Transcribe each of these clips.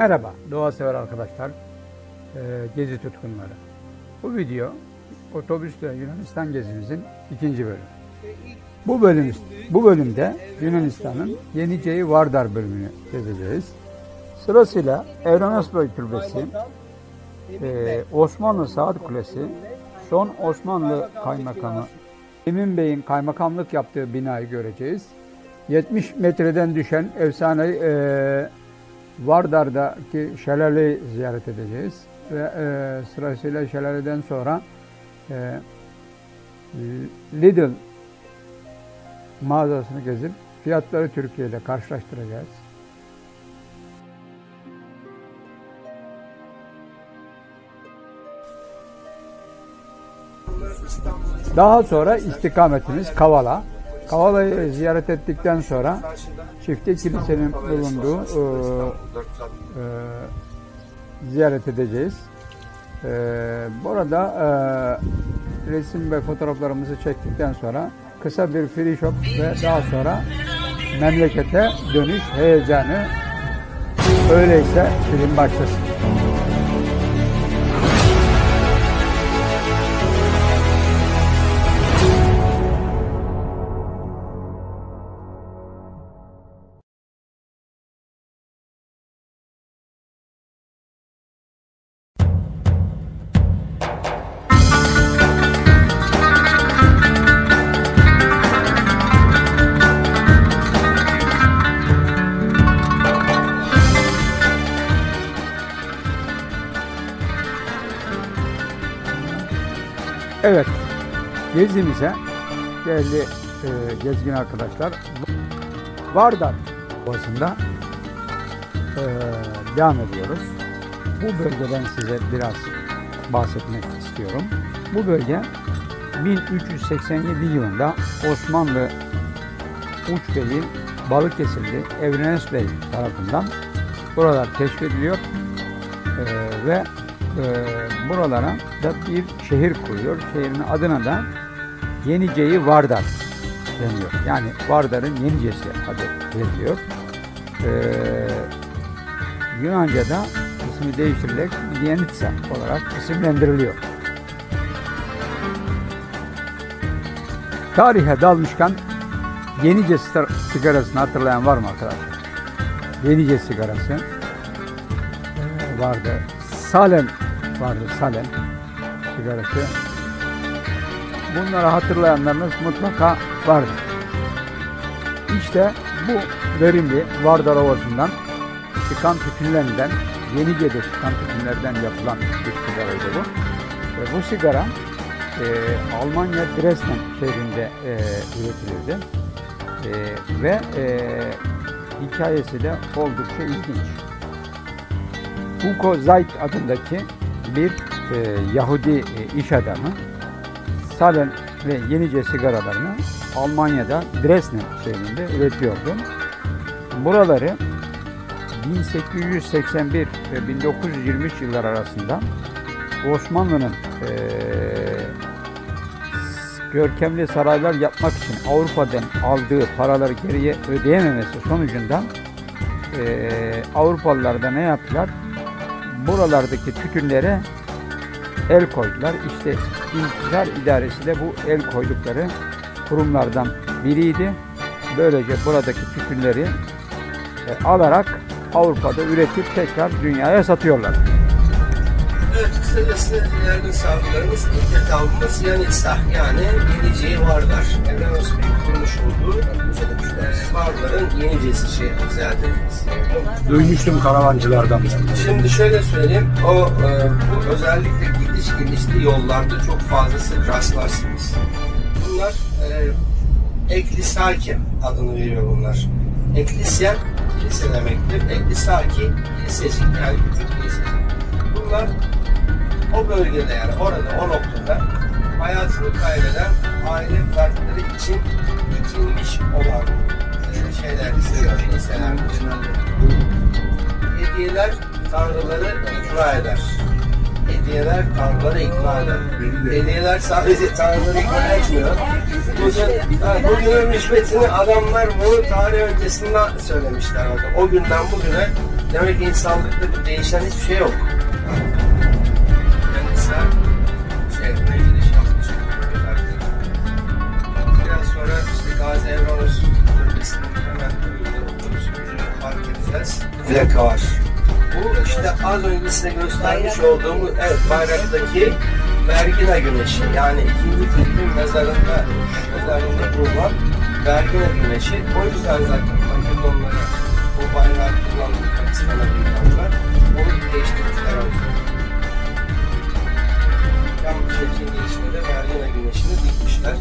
Merhaba doğa sever arkadaşlar, gezi tutkunları. Bu video otobüsle Yunanistan gezimizin ikinci bölümü. Bu bölümde Yunanistan'ın Yenice'yi Vardar bölümünü gezeceğiz. Sırasıyla Evrenosbey Türbesi, Osmanlı Saat Kulesi, son Osmanlı Kaymakamı Emin Bey'in kaymakamlık yaptığı binayı göreceğiz. 70 metreden düşen efsane Vardar'daki şelaleyi ziyaret edeceğiz. Ve sırasıyla şelaleden sonra Lidl mağazasını gezip fiyatları Türkiye ile karşılaştıracağız. Daha sonra istikametimiz Kavala. Kavala'yı ziyaret ettikten sonra Çifte Kilise'nin bulunduğu ziyaret edeceğiz. Burada resim ve fotoğraflarımızı çektikten sonra kısa bir free shop ve daha sonra memlekete dönüş heyecanı. Öyleyse film başlasın. Evet, gezimize değerli gezgin arkadaşlar, Vardar Ovası'nda devam ediyoruz. Bu bölgeden size biraz bahsetmek istiyorum. Bu bölge 1387 yılında Osmanlı Uçbey'i Balıkesirli Evrenosbey tarafından buralar keşfediliyor ve buralara da bir şehir kuruyor. Şehrin adına da Yenice'yi Vardar deniyor. Yani Vardar'ın Yenicesi adı veriliyor. Yunanca'da ismi değiştirilerek Yenitsa olarak isimlendiriliyor. Tarihe dalmışken Yenice sigarasını hatırlayan var mı arkadaşlar? Yenice sigarası vardı. Salem vardı, Salem sigarası. Bunları hatırlayanlarınız mutlaka vardır. İşte bu verimli Vardar Ovası'ndan çıkan tütünlerden, Yenice'de çıkan tütünlerden yapılan bir sigaraydı bu. Ve bu sigara Almanya Dresden şehrinde üretilirdi. Ve hikayesi de oldukça ilginç. Hugo Zeit adındaki bir Yahudi iş adamı Salem ve Yenice sigaralarını Almanya'da Dresden şehrinde üretiyordu. Buraları 1881 ve 1923 yıllar arasında Osmanlı'nın görkemli saraylar yapmak için Avrupa'dan aldığı paraları geriye ödeyememesi sonucunda Avrupalılar da ne yaptılar? Buralardaki tütünlere el koydular. İşte İntişar İdaresi de bu el koydukları kurumlardan biriydi. Böylece buradaki tütünleri alarak Avrupa'da üretip tekrar dünyaya satıyorlar. Evet, kısacası değerli misafirlerimiz ilk etabımız Yanitsa, yani Yenice'yi Vardar. Evrenosbey'in kurmuş olduğu Vardar'ın Yenicesi şehri ziyaret edeceğiz. Duymuştum karavancılardan. Şimdi şöyle söyleyeyim, bu özellikle gidiş gelişli yollarda çok fazla sık rastlarsınız. Bunlar Eklisaki adını veriyor bunlar. Eklisya, kilise demektir. Eklisaki, kilisecik, yani küçük kilisecik. Bunlar o bölgede, yani orada, o noktada hayatını kaybeden aile fertleri için dikilmiş olan şeyler, kiliseler. Hediyeler tanrıları ikna eder. Hediyeler tanrıları ikna eder. Hediyeler sadece tanrıları ikna etmiyor. Bugünün rüşvetini adamlar bunu tarih öncesinden söylemişler. O günden bugüne Demek ki insanlıkta bir değişen hiçbir şey yok. Yani mesela şehrine gidiş yapmış artık. Biraz sonra işte Gazi Evranos bölgesinin hemen önünde fark edeceğiz. Plaka var. Bu işte az önce size göstermiş olduğum evet, bayraktaki Vergina Güneşi. Yani 2. Fethi'nin mezarında bulunan Vergina Güneşi. O yüzden zaten Makedonlara bu bayrağı kullanmak istemedi insanlar. Onu değiştirmişler orada. Tam şehrin girişine de Vergina Güneşi'ni dikmişler.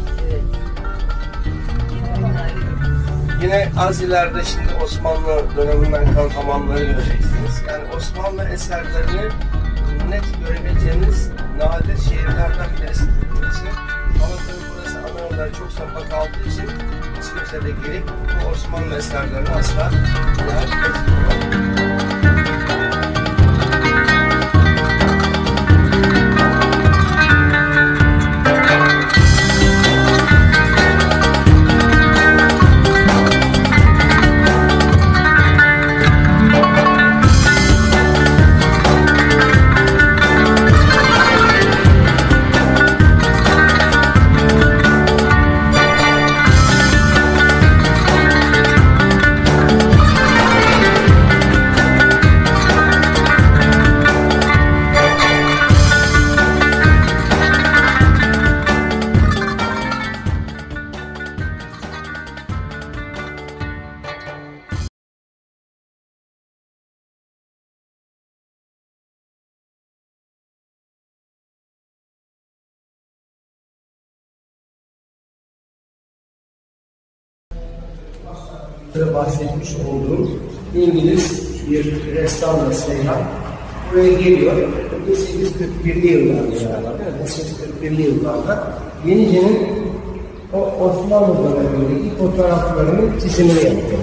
Yine az ileride şimdi Osmanlı döneminden kalan hamamları göreceksiniz. Yani Osmanlı eserlerini net görebileceğiniz nadir şehirlerden birisi. Ama tabii burası Anadolu'da çok sokak kaldığı için hiç kimse de gelip bu Osmanlı eserlerini asla ziyaret etmiyorlar. Bahsetmiş olduğum İngiliz bir ressam seyyah buraya geliyor. 1841'li yıllarda, 1841'li yıllarda Yenice'nin o Osmanlı dönemindeki fotoğraflarının çizimini yapıyor.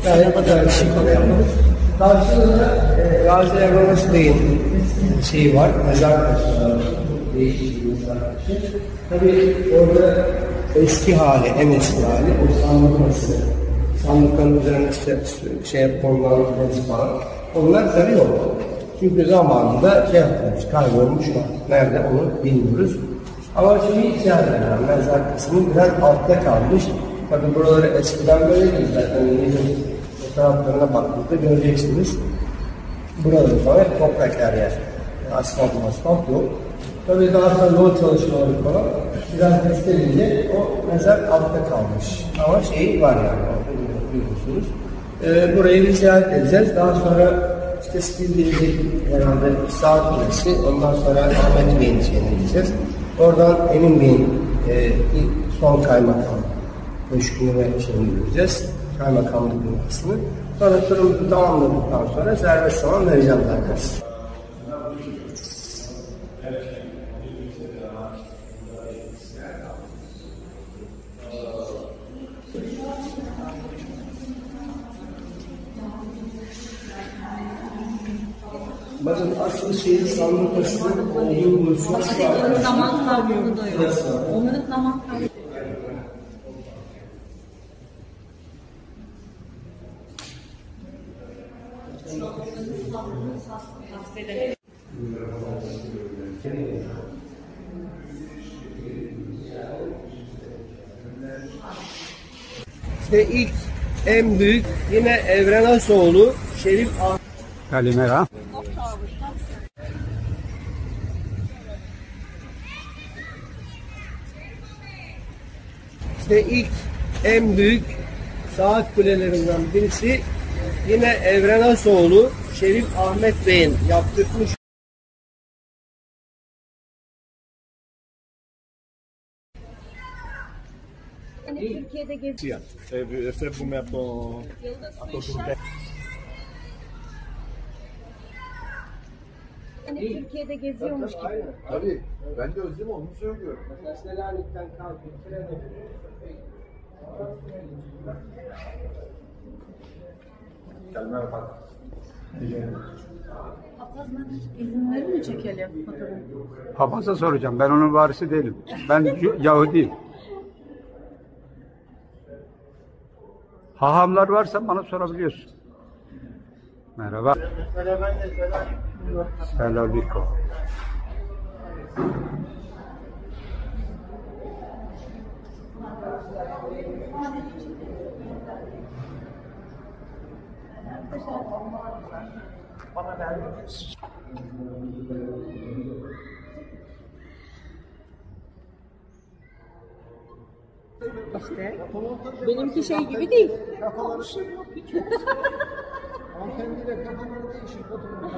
Yani bu da şimdi yapılmış. Karşılığında Gazi Evranos Bey'in şeyi var, mezar taşı, değişik bir mezar taşı. Tabii orada eski hali, en eski hali o sandıkması. Sandıkların üzerine konulan falan. Onlar tabii yok. Çünkü zamanında yapılmış, kaybolmuşlar. Nerede onu bilmiyoruz. Ama şimdi içeride mezar kısmı biraz altta kalmış. Tabii buraları eskiden böyleydi zaten. Yeni fotoğraflarına baktığınızda göreceksiniz. Buraları falan toprak her yer. Asfalt yok. Tabii daha sonra yol çalışmaları falan biraz gösterince o mezar altta kalmış. Ama şey var yani. Biliyorsunuz. Burayı bir ziyaret edeceğiz. Daha sonra işte Skildi'deki herhalde saat kulesi, ondan sonra Ahmet Bey'in şeyine gideceğiz. Oradan Emin Bey'in son kaymakam köşkünü ve şeyini göreceğiz. Kaymakamlık binasını. Sonra turumuzu tamamladıktan sonra serbest zaman vereceğim zaten. Bakın asıl şeyin sandıkasının olduğu buluşu. Onların zaman kavramı da yok. Onların zaman kavramı. İşte ilk en büyük yine Evrenasoğlu Şerif Ahmet. Kalimera. İşte ilk en büyük saat kulelerinden birisi yine Evrenasoğlu Şerif Ahmet Bey'in yaptırmış. Türkiye'de geziyor. Türkiye'de geziyormuş gibi. Tabii. Ben de özlem onu söylüyorum. Selanik'ten kalkıp trene Gelmeye bak. Papazlar izin verir mi çekelim fotoğrafı? Papaz'a soracağım. Ben onun varisi değilim. Ben Yahudiyim. Hahamlar varsa bana sorabiliyorsun. Merhaba. Selamünaleyküm. İşte benimki şey gibi değil. Hanımefendiyle kafanın değişik oturun.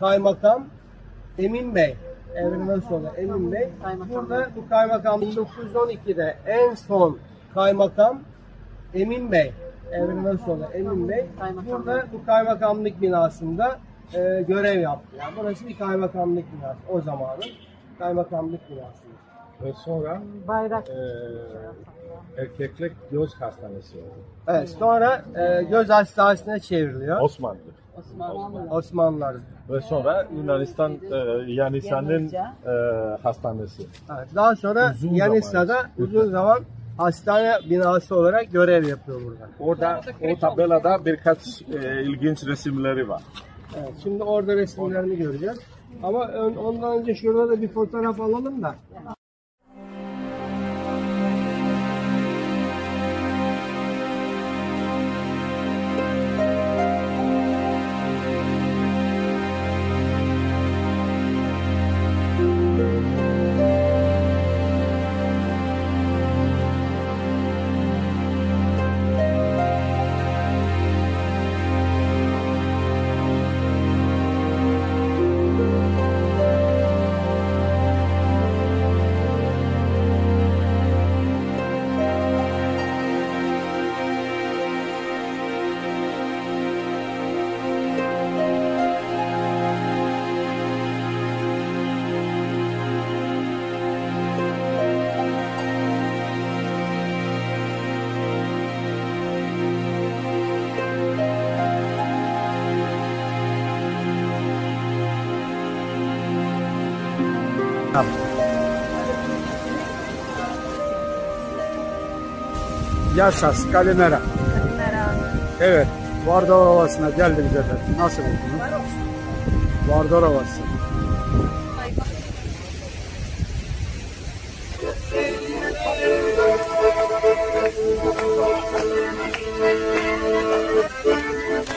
Kaymakam Emin Bey, Evrimden sonra Emin Bey. Burada bu kaymakam 1912'de en son kaymakam Emin Bey, Evrimden sonra Emin Bey. Burada bu kaymakamlık binasında görev yaptı. Yani burası bir kaymakamlık binası. O zamanın kaymakamlık binası. Ve sonra Bayrak. erkeklik göz hastanesi oldu. Evet, sonra göz hastanesine çevriliyor. Osmanlı. Osmanlılar. Ve sonra Yunanistan Yanisan'ın hastanesi. Evet, daha sonra Uzun Yanisa'da zaman. uzun zaman hastane binası olarak görev yapıyor burada. Orada o tabelada birkaç ilginç resimleri var. Evet, şimdi orada resimlerini göreceğiz. Ama ondan önce şurada da bir fotoğraf alalım da. Yasas, Kalimera. Evet, Vardar Ovası'na geldiniz efendim. Nasıl buldunuz? Vardar Ovası.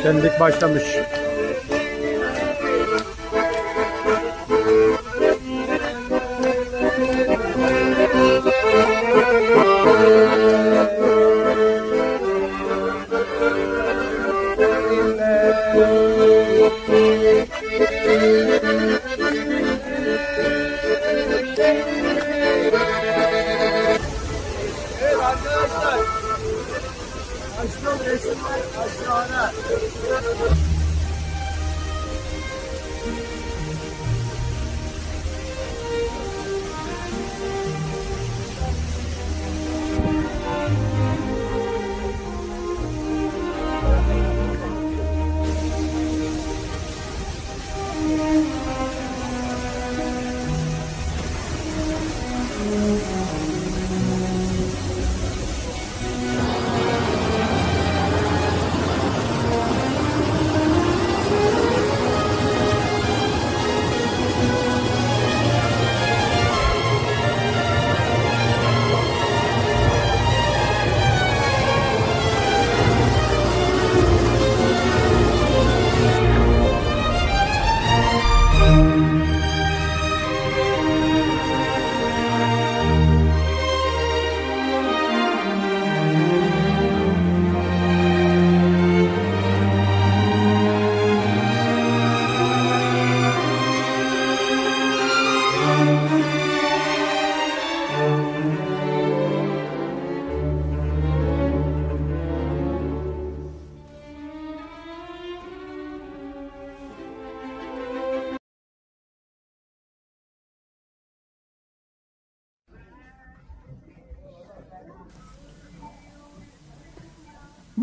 Şenlik başlamış. Evet arkadaşlar. Açtım resimler aşağıda.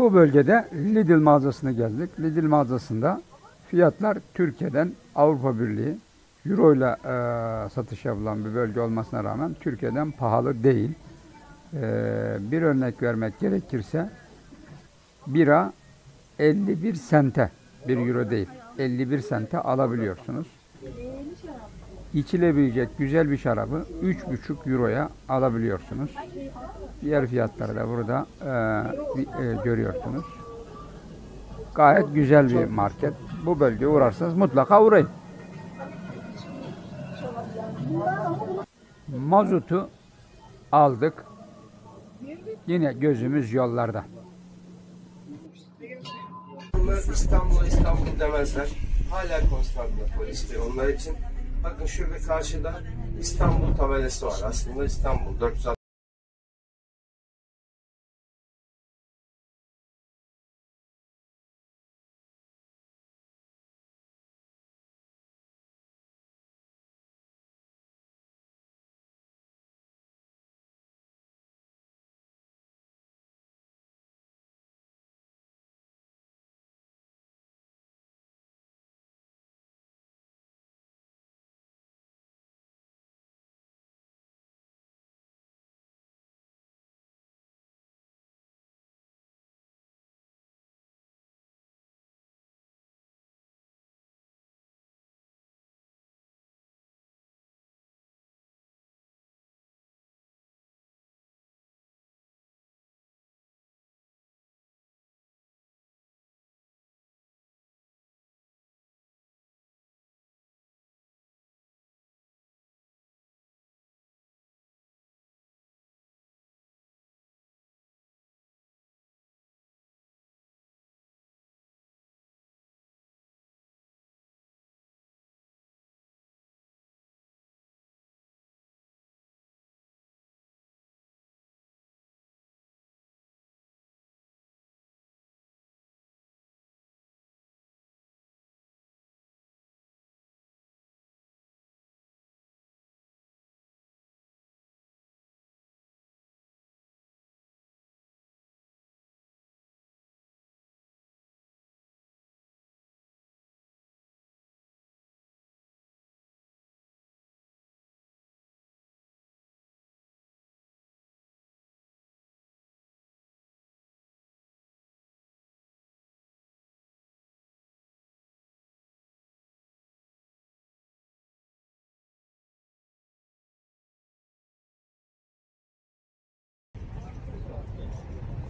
Bu bölgede Lidl mağazasına geldik. Lidl mağazasında fiyatlar Türkiye'den Avrupa Birliği Euro ile satış yapılan bir bölge olmasına rağmen Türkiye'den pahalı değil. Bir örnek vermek gerekirse bira 51 sente, 1 euro değil, 51 sente alabiliyorsunuz. İçilebilecek güzel bir şarabı 3,5 euroya alabiliyorsunuz. Diğer fiyatları da burada görüyorsunuz. Gayet güzel bir market. Bu bölgeye uğrarsanız mutlaka uğrayın. Mazotu aldık. Yine gözümüz yollarda. Bunlar İstanbul demezler. Hala Konstantinopol istiyor onlar için. Bakın şurada karşıda İstanbul tabelası var. Aslında İstanbul 460.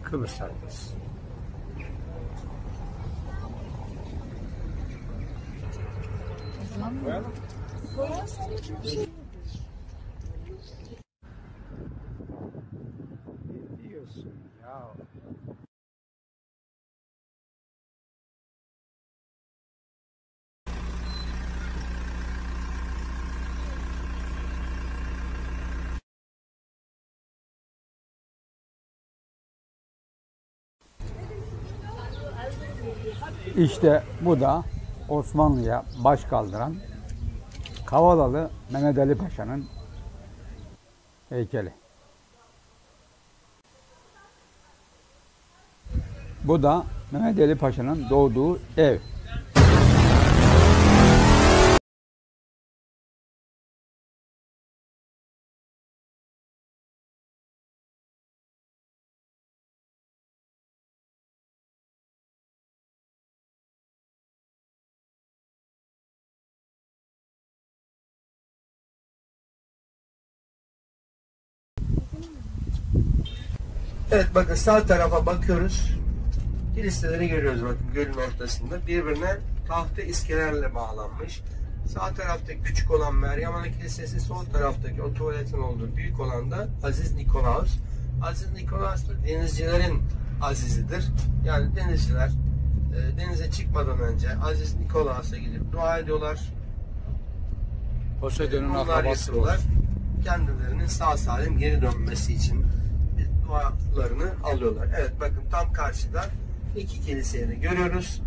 Kıbrıs haritası. Ne diyorsun ya? İşte bu da Osmanlı'ya baş kaldıran Kavalalı Mehmet Ali Paşa'nın heykeli. Bu da Mehmet Ali Paşa'nın doğduğu ev. Evet bakın sağ tarafa bakıyoruz. Kiliseleri görüyoruz bakın gölün ortasında. Birbirine tahta iskelelerle bağlanmış. Sağ tarafta küçük olan Meryem Ana Kilisesi, sol taraftaki o tuvaletin olduğu büyük olan da Aziz Nikolaos. Aziz Nikolaos da denizcilerin azizidir. Yani denizciler denize çıkmadan önce Aziz Nikolaos'a gidip dua ediyorlar. Poseidon'un Bunlar yapıyorlar. Kendilerinin sağ salim geri dönmesi için dualarını alıyorlar. Evet bakın tam karşıda iki kiliseyi de görüyoruz.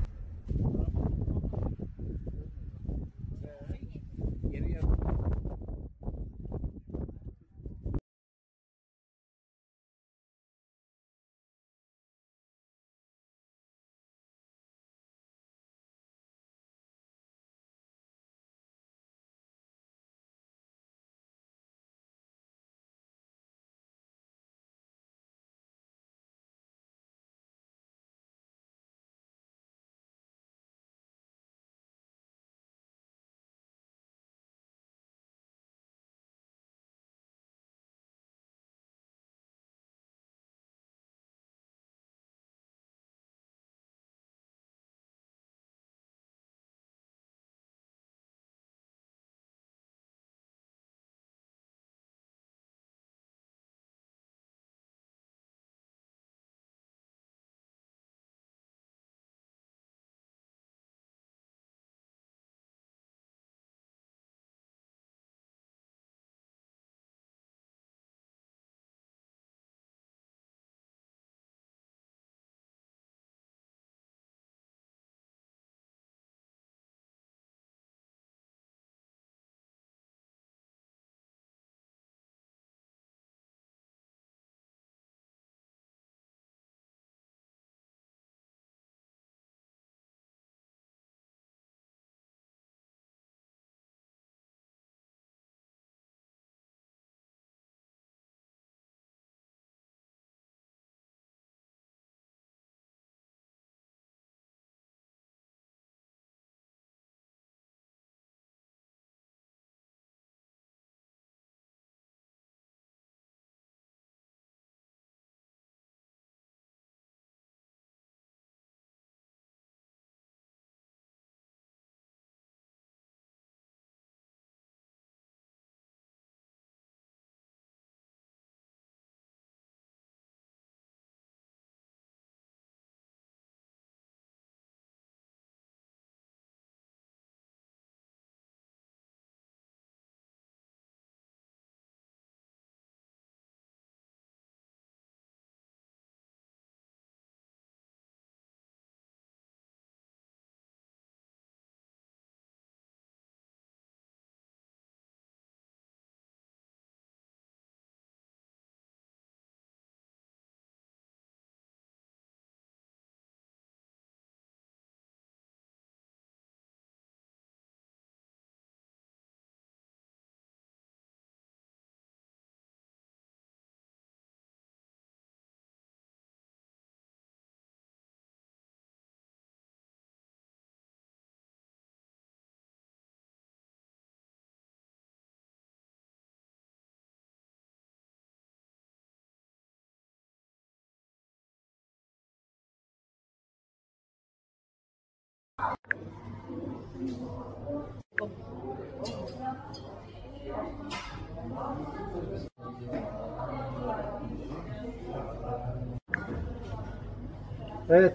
Evet.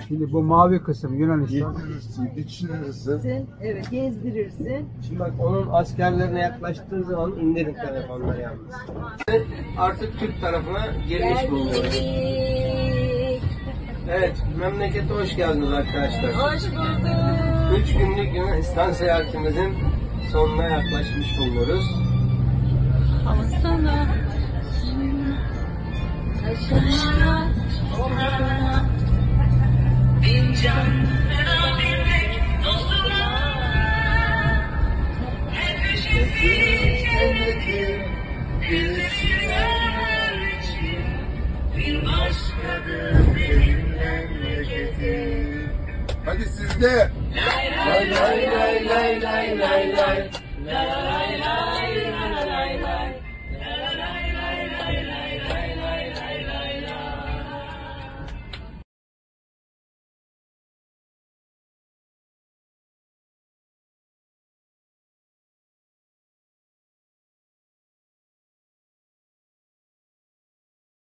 Şimdi bu mavi kısım Yunanistan. Evet, gezdirirsin. Şimdi bak onun askerlerine yaklaştığı zaman indirin telefonları yalnız. Artık Türk tarafına girmiş bulunuyoruz. Evet, memlekete hoş geldiniz arkadaşlar. Hoş bulduk. 3 günlük Yunanistan seyahatimizin sonuna yaklaşmış bulunuyoruz. Ama sana aşkına olana bin can fena bilmek dostuna hep üşütük birisiler için bir başkadır benim memleketim. Hadi sizde. Lay lay lay lay lay lay lay lay.